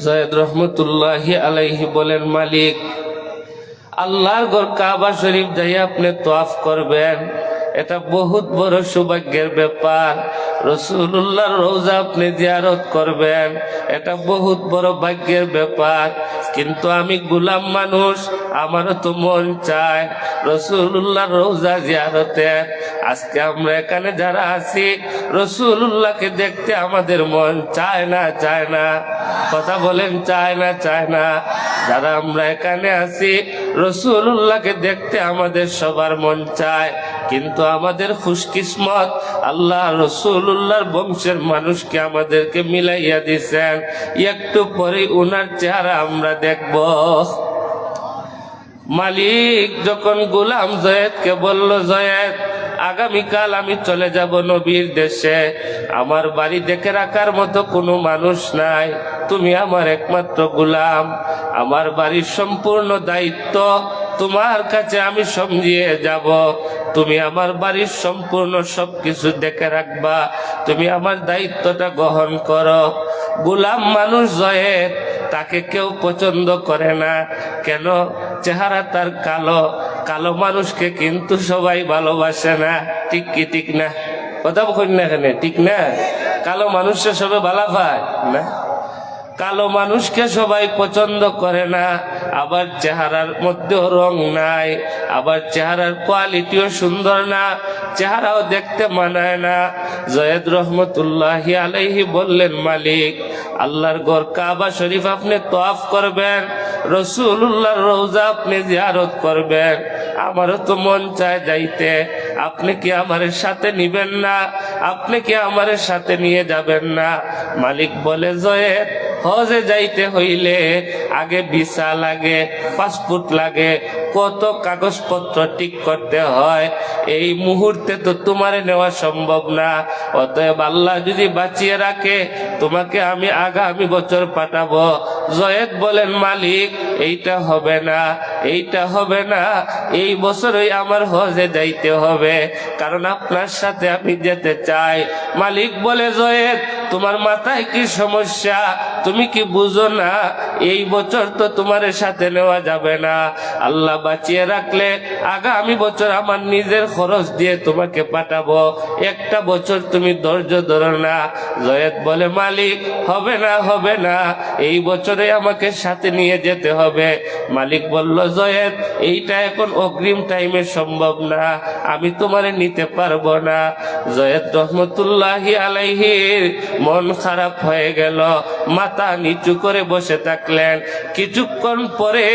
জয়েদ রহমতুল্লাহি আলাইহি বলেন, মালিক আল্লাহর ঘর কাবা শরীফ যাই আপনি তোয়াফ করবেন, এটা বহুত বড় সৌভাগ্যের ব্যাপার। রাসূলুল্লাহর রওজা আপনি জিয়ারত করবেন, এটা বহুত বড় ভাগ্যের ব্যাপার। কিন্তু আমি গোলাম মানুষ, আমারও তো মন চায় রাসূলুল্লাহর রওজা জিয়ারতের। আজকে আমরা এখানে যারা আছি, রাসূলুল্লাহকে দেখতে আমাদের মন চায় না, চায় না? কথা বলেন, চায় না, চায় না? যারা আমরা এখানে আছি, রাসূলুল্লাহকে দেখতে আমাদের সবার মন চায়, কিন্তু আমাদের খুশকিসমত আল্লাহ রাসূলুল্লাহর বংশের মানুষকে আমাদেরকে মিলাইয়া দিয়েছেন। একটু পরে উনার চেহারা আমরা দেখব। মালিক যখন গোলাম জয়েদকে বলল, জয়েদ আগামীকাল আমি চলে যাব নবীর দেশে, আমার বাড়ি দেখে রাখার মতো কোনো মানুষ নাই, তুমি আমার একমাত্র গোলাম, আমার বাড়ির সম্পূর্ণ দায়িত্ব তোমার কাছে আমি সমঝিয়ে যাব, তুমি আমার বাড়ির সম্পূর্ণ সবকিছু দেখে রাখবা, তুমি আমার দায়িত্বটা গ্রহণ করো। গোলাম মানুষ জয়েদ, তাকে কেউ পছন্দ করে না। কেন? চেহারা তার কালো, কালো মানুষকে কিন্তু সবাই ভালোবাসে না। ঠিক কি ঠিক না? কথা বলেন না, এখানে ঠিক না? কালো মানুষকে সবাই ভালো পায় না, কালো মানুষকে সবাই পছন্দ করে না। আবার চেহারার মধ্যেও রং নাই, আবার চেহারার কোয়ালিটিও সুন্দর না, চেহারাও দেখতে মানায় না। জয়েদ রহমতুল্লাহি আলাইহি বললেন, মালিক আল্লাহর ঘর কাবা শরীফ আপনি তোয়াফ করবেন, রাসূলুল্লাহর রওজা আপনি জিয়ারত করবেন, আমারও তো মন চায় যাইতে, আপনি কি আমার সাথে নিবেন না? আপনি কি আমার সাথে নিয়ে যাবেন না? মালিক বলে, জয়েদ হজে যাইতে হইলে আগে ভিসা লাগে, পাসপোর্ট লাগে, কত কাগজপত্র ঠিক করতে হয়, এই মুহূর্তে তো তোমারে নেওয়া সম্ভব না। অতএব আল্লাহ যদি বাঁচিয়ে রাখে তোমাকে আমি আগামী বছর পাঠাবো। জয়েদ বলেন, মালিক এইটা হবে না, এইটা হবে না, এই বছরই আমার হজে যাইতে হবে, কারণ আপনার সাথে আমি যেতে চাই। মালিক বলে, জয়েদ তোমার মাথায় কি সমস্যা? তুমি কি বুঝো না এই বছর তো তোমার সাথে নেওয়া যাবে না, আল্লাহ বাঁচিয়ে রাখলে আগামী বছর আমার নিজের খরচ দিয়ে তোমাকে পাঠাবো, একটা বছর তুমি ধৈর্য ধরো না। জয়েদ বলে, মালিক হবে না, হবে না, এই বছরে আমাকে সাথে নিয়ে যেতে হবে। মালিক বলল, জয়েদ এইটা এখন অগ্রিম টাইমে সম্ভব না, আমি তোমারে নিতে পারবো না। জয়েদ রহমতুল্লাহি আলাইহির মন খারাপ হয়ে গেল, মাথা নিচু করে বসে থাকলেন। কিছুক্ষণ পরে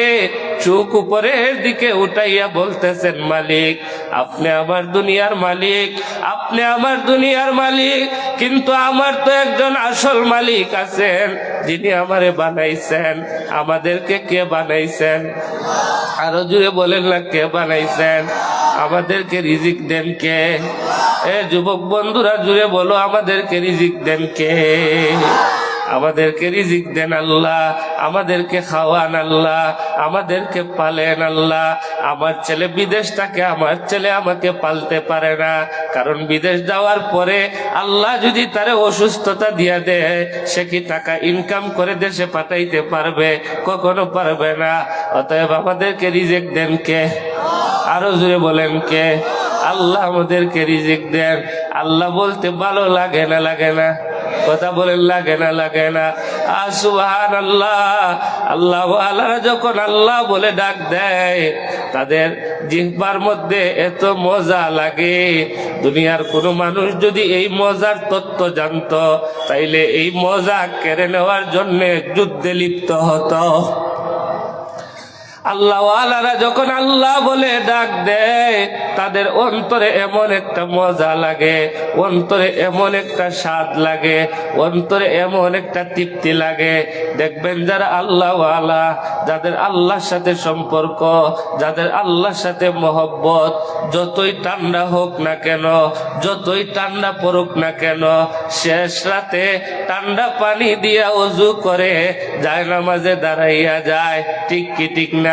চোখ উপরের দিকে উঠাইয়া বলতেছেন, মালিক আপনি আমার দুনিয়ার মালিক, আপনি আমার দুনিয়ার মালিক, কিন্তু আমার তো একজন আসল মালিক আছেন, যিনি আমারে বানাইছেন। আমাদেরকে কে বানাইছেন? আরো জুড়ে বলেন না, কে বানাইছেন? আমাদেরকে রিজিক দেন কে? এ যুবক বন্ধুরা জুড়ে বলো, আমাদেরকে রিজিক দেন কে? আমাদেরকে রিজিক দেন আল্লাহ, আমাদেরকে খাওয়ান আল্লাহ, আমাদেরকে পালেন আল্লাহ। আমার ছেলে বিদেশ থাকে, আমার ছেলে আমাকে পালতে পারে না, কারণ বিদেশ যাওয়ার পরে আল্লাহ যদি তারে অসুস্থতা দিয়া দেয়, সে কি টাকা ইনকাম করে দেশে পাঠাইতে পারবে? কখনো পারবে না। অতএব আমাদেরকে রিজিক দেন কে? আরো জোরে বলেন, কে? আল্লাহ আমাদেরকে রিজিক দেন। আল্লাহ বলতে ভালো লাগে না? লাগে না? কথা বলেন, লাগে না? লাগে না? সুবহানাল্লাহ। আল্লাহ ওয়ালারা যখন আল্লাহ বলে ডাক দেয়, তাদের জিহ্বার মধ্যে এত মজা লাগে। দুনিয়ার কোনো মানুষ যদি এই মজার তত্ত্ব জানতো, তাইলে এই মজা কেড়ে নেওয়ার জন্য যুদ্ধে লিপ্ত হতো। আল্লাহ ওয়ালারা যখন আল্লাহ বলে ডাক দেয়, তাদের অন্তরে এমন একটা মজা লাগে, অন্তরে এমন একটা স্বাদ লাগে, অন্তরে এমন একটা তৃপ্তি লাগে। দেখবেন যারা আল্লাহ ওয়ালা, যাদের আল্লাহর সাথে সম্পর্ক, যাদের আল্লাহর সাথে মহব্বত, যতই ঠান্ডা হোক না কেন, যতই ঠান্ডা পড়ুক না কেন, শেষ রাতে ঠান্ডা পানি দিয়া ওযু করে জায়নামাজে দাঁড়াইয়া যায়। ঠিক কি ঠিক না?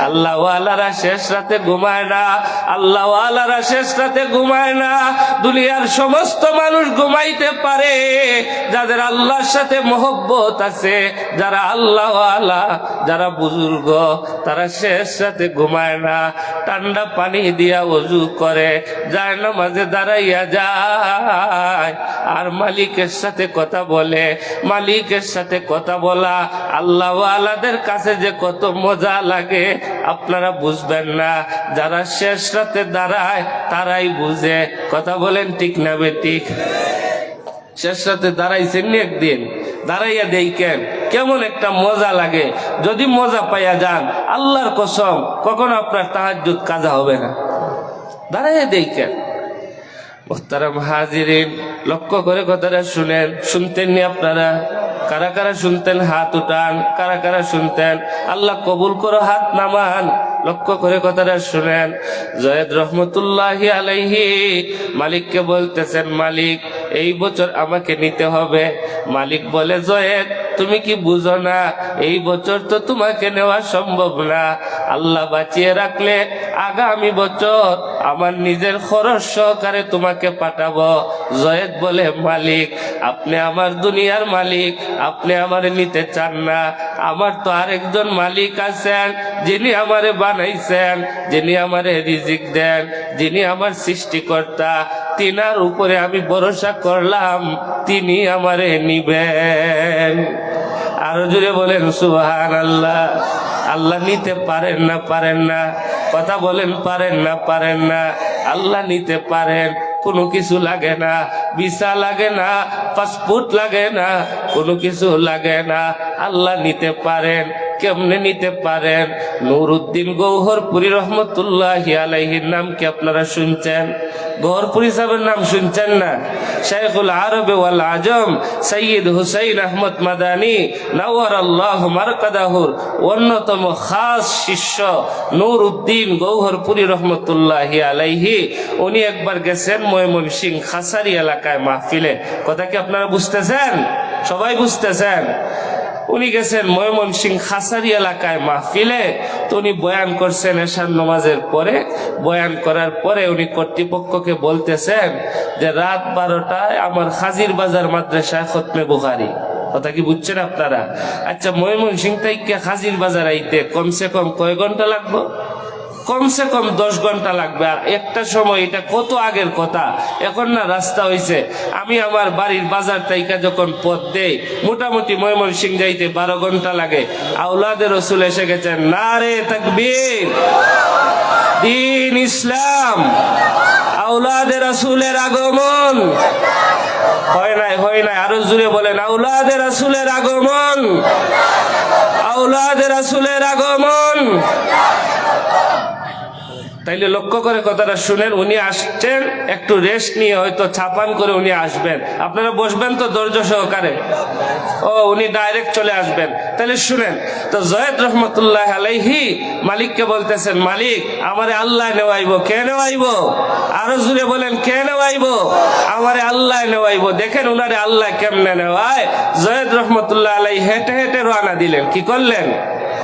আল্লাহ ওয়ালারা শেষ রাতে ঘুমায় না, আল্লাহ আল্লাহওয়ালারা শেষ রাতে ঘুমায় না। দুনিয়ার সমস্ত মানুষ ঘুমাইতে পারে যাদের আল্লাহর সাথে মহব্বত আছে, যারা আল্লাহওয়ালা, যারা বুজুর্গ, তারা শেষ রাতে ঘুমায় না। ঠান্ডা পানি দিয়া ওযু করে, যায় নামাজে দাঁড়াইয়া যায় আর মালিকের সাথে কথা বলে। মালিকের সাথে কথা বলা আল্লাহওয়ালাদের কাছে যে কত মজা লাগে আপনারা বুঝবেন না। যারা শেষ রাতে দাঁড়ায় তারাই বুঝে। কথা বলেন ঠিক না বেঠিক? শেষ রাতে দাঁড়াইছেন একদিন, দাঁড়াইয়া দেখেন কেমন একটা মজা লাগে। যদি মজা পাইয়া যান, আল্লাহর কসম কখনো আপনার তাহাজ্জুদ কাজা হবে না। দাঁড়াইয়া দেখেন। মুহতারাম হাজিরিন, লক্ষ্য করে কথাটা শুনেন। শুনতেন নি আপনারা? কারা কারা শুনতেন হাত উঠান। কারা কারা শুনতেন? আল্লাহ কবুল করো, হাত নামান। লক্ষ্য করে কথাটা শুনেন। জয়েদ রহমতুল্লাহি আলাইহি মালিককে বলতেছেন, মালিক এই বছর আমাকে নিতে হবে। মালিক বলে, জয়েদ তুমি কি বুঝো না, এই বছর তো তোমাকে নেওয়া সম্ভব না। আল্লাহ বাঁচিয়ে রাখলে আগামী বছর আমার নিজের খরচ সহকারে তোমাকে পাঠাবো। জয়েদ বলে, মালিক আপনি আমার দুনিয়ার মালিক, আপনি আমারে নিতে চান না। আমার তো আরেকজন মালিক আছেন, যিনি আমারে বানাইছেন, যিনি আমারে রিজিক দেন, যিনি আমার সৃষ্টিকর্তা। তিনার উপরে আমি ভরসা করলাম, তিনি আমারে নিবেন। আরো জুড়ে বলেন সুবহানাল্লাহ। আল্লাহ নিতে পারেন না? পারেন না? কথা বলেন, পারেন না? পারেন না? আল্লাহ নিতে পারেন। কোনো কিছু লাগে না, ভিসা লাগে না, পাসপোর্ট লাগে না, কোনো কিছু লাগে না। আল্লাহ নিতে পারেন। কেমনে নিতে পারেন? নুরউদ্দিন গৌহরপুরী রহমতুল্লাহি আলাইহির নাম কি আপনারা শুনছেন? গৌহরপুরী সাহেবের নাম শুনছেন না? শাইখুল আরব ওয়াল আজম সৈয়দ হুসাইন আহমদ মাদানী নাওয়ারাল্লাহু মারকাদাহুর অন্যতম খাস শিষ্য নুরউদ্দিন গৌহরপুরী রহমতুল্লাহি আলাইহি, উনি একবার গেছেন ময়মনসিংহ খাসারি এলাকায় মাহফিলে। কথা কি আপনারা বুঝতেছেন? সবাই বুঝতেছেন? উনি গেছেন ময়মনসিংহ খাসারি এলাকায় মাহফিলে। তো উনি বয়ান করছেন এশার নামাজের পরে। বয়ান করার পরে উনি কর্তৃপক্ষকে বলতেছেন যে রাত 12টায় আমার হাজির বাজার মাদ্রাসায় খতমে বুখারী। কথা কি বুঝছেন আপনারা? আচ্ছা, ময়মনসিংহ থেকে হাজির বাজার আইতে কমসে কম কয় ঘন্টা লাগবে? কমসে কম 10 ঘন্টা লাগবে। আর একটা সময়, এটা কত আগের কথা, এখন না রাস্তা হয়েছে। আমি আমার বাড়ির বাজার তাইকা যখন পথ দেই, মোটামুটি ময়মনসিংহ যাইতে 12 ঘন্টা লাগে। আওলাদে রসুল এসে গেছেন। নারে তাকবীর, দ্বীন ইসলাম, আওলাদে রসুলের আগমন। হয় নাই? হয় নাই? আরো জুড়ে বলেন, আওলাদে রসুলের আগমন, আওলাদে রসুলের আগমন। তাইলে লক্ষ্য করে কথাটা শুনেন। উনি আসছেন, একটু রেস্ট নিয়ে হয়তো ছাপান করে উনি আসবেন। আপনারা বসবেন তো ধৈর্য সহকারে? ও, উনি ডাইরেক্ট চলে আসবেন। তাহলে শুনেন। তো জয়েদ রহমতুল্লাহ আলাইহি মালিককে বলতেছেন, মালিক আমারে আল্লাহ নেওয়াইব। কে নেওয়াইব? আরো জুড়ে বলেন, কে নেওয়াইব? আমারে আল্লাহ নেওয়াইব। দেখেন উনারে আল্লাহ কেমনে নেওয়ায়। জয়েদ রহমতুল্লাহ আলাইহি হেঁটে হেঁটে রওনা দিলেন। কি করলেন?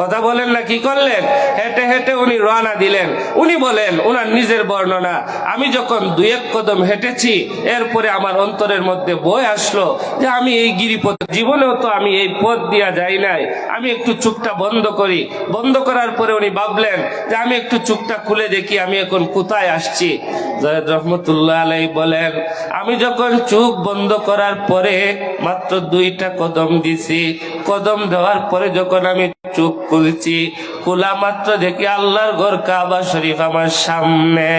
কথা বলেন না, কি করলেন? হেঁটে হেঁটে উনি রওনা দিলেন। উনি বলেন, উনার নিজের বর্ণনা, আমি যখন 2-1 কদম হেঁটেছি, এরপরে আমার অন্তরের মধ্যে বই আসলো যে আমি এই গিরিপথ, জীবনেও তো আমি এই পথ দিয়া যাই নাই, আমি একটু চোখটা বন্ধ করি। বন্ধ করার পরে উনি ভাবলেন যে আমি একটু চোখটা খুলে দেখি আমি এখন কোথায় আসছি। জয়েদ রহমতুল্লাহ আলাইহি বলেন, আমি যখন চোখ বন্ধ করার পরে মাত্র 2টা কদম দিছি, কদম দেওয়ার পরে যখন আমি চোখ খুলছি, খোলা মাত্র দেখি আল্লাহর ঘর কাবা শরীফ আমার সামনে।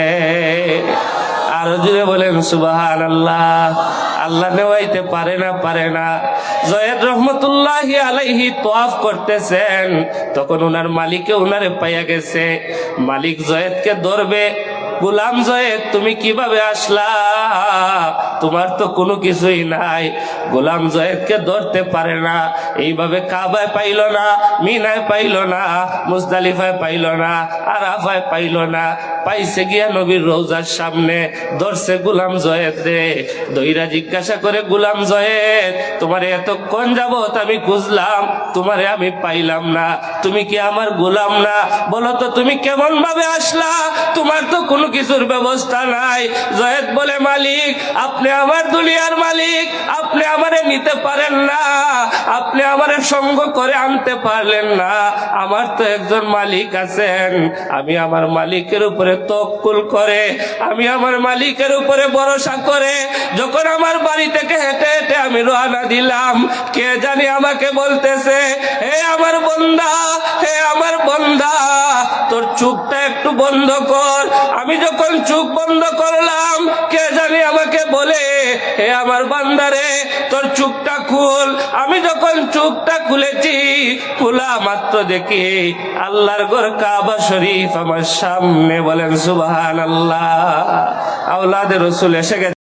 আরো জুড়ে বলেন সুবহানাল্লাহ। আল্লাহ নেওয়াইতে পারে না? পারে না? জয়েদ রহমতুল্লাহি আলাইহি তওয়াফ করতেছেন, তখন ওনার মালিকে ওনারে পাইয়া গেছে। মালিক জয়েদকে ধরবে, গোলাম জয়েদ তুমি কিভাবে আসলা? তোমার তো কোনো কিছুই নাই। গোলাম জয়েদকে ধরতে পারে না। এইভাবে কাবায় পাইল না, মিনায় পাইল না, মুজদালিফায় পাইল না, আরাফায় পাইল না, পাইছে গিয়া নবীর রওজার সামনে, ধরছে গোলাম জয়েদ রে, দইরা জিজ্ঞাসা করে, গোলাম জয়েদ তোমারে এতক্ষণ যাবত আমি খুঁজলাম, তোমারে আমি পাইলাম না, তুমি কি আমার গোলাম না? বলো তো তুমি কেমন ভাবে আসলা? তোমার তো কোনো কিছুর ব্যবস্থা নাই। জয়েদ বলে, মালিক আপনি আমার দুনিয়ার মালিক, আপনি আমারে নিতে পারেন না, আপনি আমারে সঙ্গ করে আনতে পারলেন না, আমার তো একজন মালিক আছেন, আমি আমার মালিকের উপরে তওয়াক্কুল করে, আমি আমার মালিকের উপরে ভরসা করে যখন আমার বাড়ি থেকে হেঁটে হেঁটে আমি রওনা দিলাম, কে জানি আমাকে বলতেছে, হে আমার বান্দা, হে আমার বান্দা, তোর চোখটা একটু বন্ধ কর। আমি যখন চোখ বন্ধ করলাম, কে জানি আমাকে বলে, হে আমার বান্দারে তোর চোখটা খুল। আমি যখন চোখটা খুলেছি, খোলা মাত্র দেখি আল্লাহর ঘর কাবা শরীফ আমার সামনে। বলেন সুবহানাল্লাহ। আওলাদে রাসূল এসে গেছে।